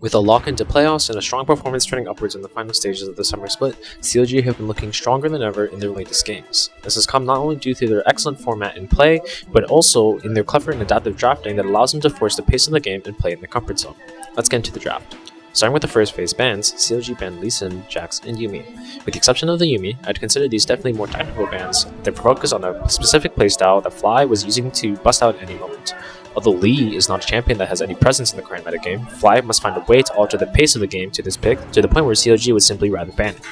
With a lock into playoffs and a strong performance trending upwards in the final stages of the summer split, CLG have been looking stronger than ever in their latest games. This has come not only due to their excellent format in play, but also in their clever and adaptive drafting that allows them to force the pace of the game and play in their comfort zone. Let's get into the draft. Starting with the first phase bans, CLG banned Lee Sin, Jax, and Yuumi. With the exception of the Yuumi, I'd consider these definitely more technical bans that focus on a specific playstyle that Fly was using to bust out at any moment. Although Lee is not a champion that has any presence in the current metagame, Fly must find a way to alter the pace of the game to this pick, to the point where CLG would simply rather ban it.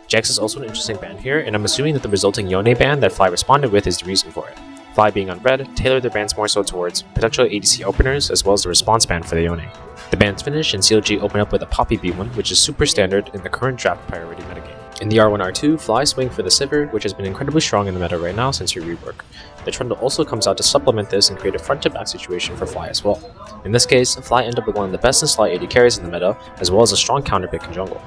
Jax is also an interesting ban here, and I'm assuming that the resulting Yone ban that Fly responded with is the reason for it. Fly being on red, tailored their bans more so towards potential ADC openers as well as the response ban for the Yone. The bans finish and CLG open up with a Poppy B1, which is super standard in the current draft priority metagame. In the R1-R2, Fly swing for the Sivir, which has been incredibly strong in the meta right now since your rework. The Trundle also comes out to supplement this and create a front-to-back situation for Fly as well. In this case, Fly end up with one of the best in slot AD carries in the meta, as well as a strong counter pick in jungle.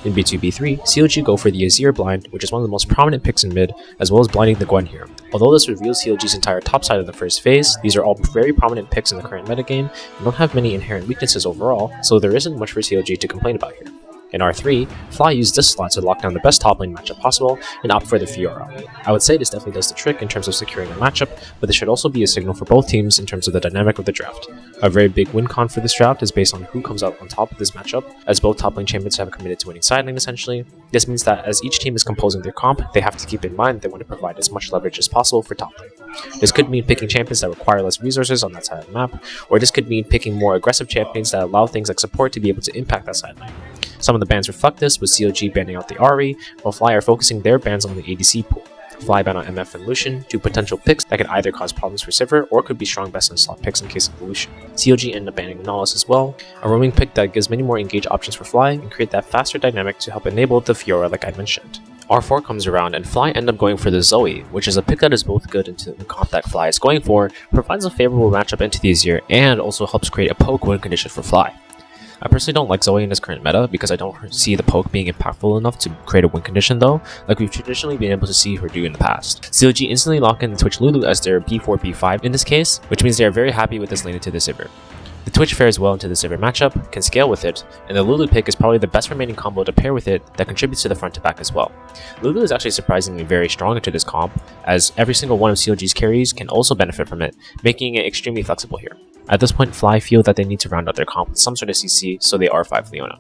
In B2-B3, CLG go for the Azir blind, which is one of the most prominent picks in mid, as well as blinding the Gwen here. Although this reveals CLG's entire top side of the first phase, these are all very prominent picks in the current metagame and don't have many inherent weaknesses overall, so there isn't much for CLG to complain about here. In R3, Fly used this slot to lock down the best top lane matchup possible and opt for the Fiora. I would say this definitely does the trick in terms of securing a matchup, but this should also be a signal for both teams in terms of the dynamic of the draft. A very big win con for this draft is based on who comes out on top of this matchup, as both top lane champions have committed to winning side lane essentially. This means that as each team is composing their comp, they have to keep in mind they want to provide as much leverage as possible for top lane. This could mean picking champions that require less resources on that side of the map, or this could mean picking more aggressive champions that allow things like support to be able to impact that side lane. Some of the bans reflect this, with CLG banning out the Ahri, while Fly are focusing their bans on the ADC pool. Fly ban on MF and Lucian, two potential picks that could either cause problems for Sivir or could be strong best in slot picks in case of the Lucian. CLG end up banning Nautilus as well, a roaming pick that gives many more engage options for Fly and create that faster dynamic to help enable the Fiora like I mentioned. R4 comes around and Fly end up going for the Zoe, which is a pick that is both good into the comp that Fly is going for, provides a favorable matchup into the Azir, and also helps create a poke win condition for Fly. I personally don't like Zoe in this current meta because I don't see the poke being impactful enough to create a win condition though, like we've traditionally been able to see her do in the past. CLG instantly lock in the Twitch Lulu as their B4-B5 in this case, which means they are very happy with this lane into the Sivir. The Twitch fares well into the Sivir matchup, can scale with it, and the Lulu pick is probably the best remaining combo to pair with it that contributes to the front to back as well. Lulu is actually surprisingly very strong into this comp, as every single one of CLG's carries can also benefit from it, making it extremely flexible here. At this point, Fly feel that they need to round out their comp with some sort of CC, so they R5 Leona.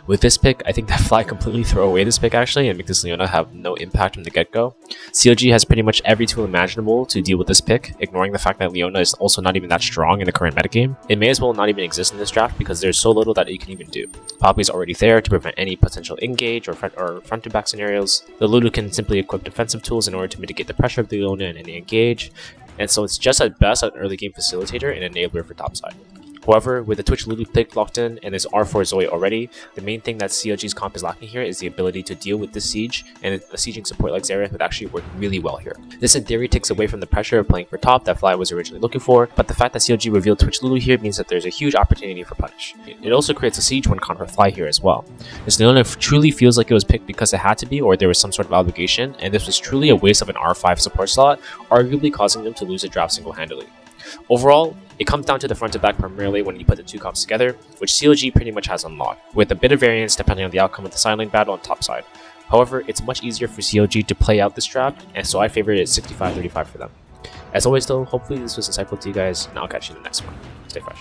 With this pick, I think that Fly completely throw away this pick actually and make this Leona have no impact from the get-go. CLG has pretty much every tool imaginable to deal with this pick, ignoring the fact that Leona is also not even that strong in the current metagame. It may as well not even exist in this draft because there's so little that you can even do. Poppy is already there to prevent any potential engage or front-to-back scenarios. The Lulu can simply equip defensive tools in order to mitigate the pressure of the Leona in any engage, and so it's just at best an early game facilitator and enabler for topside. However, with the Twitch Lulu pick locked in and this R4 Zoe already, the main thing that CLG's comp is lacking here is the ability to deal with this siege, and a sieging support like Zarya would actually work really well here. This in theory takes away from the pressure of playing for top that Fly was originally looking for, but the fact that CLG revealed Twitch Lulu here means that there's a huge opportunity for punish. It also creates a siege win con for Fly here as well. This Leona truly feels like it was picked because it had to be or there was some sort of obligation, and this was truly a waste of an R5 support slot, arguably causing them to lose a draft single-handedly. Overall, it comes down to the front to back primarily when you put the two comps together, which CLG pretty much has unlocked, with a bit of variance depending on the outcome of the side lane battle on top side. However, it's much easier for CLG to play out this draft, and so I favor it at 65-35 for them. As always though, hopefully this was insightful to you guys, and I'll catch you in the next one. Stay fresh.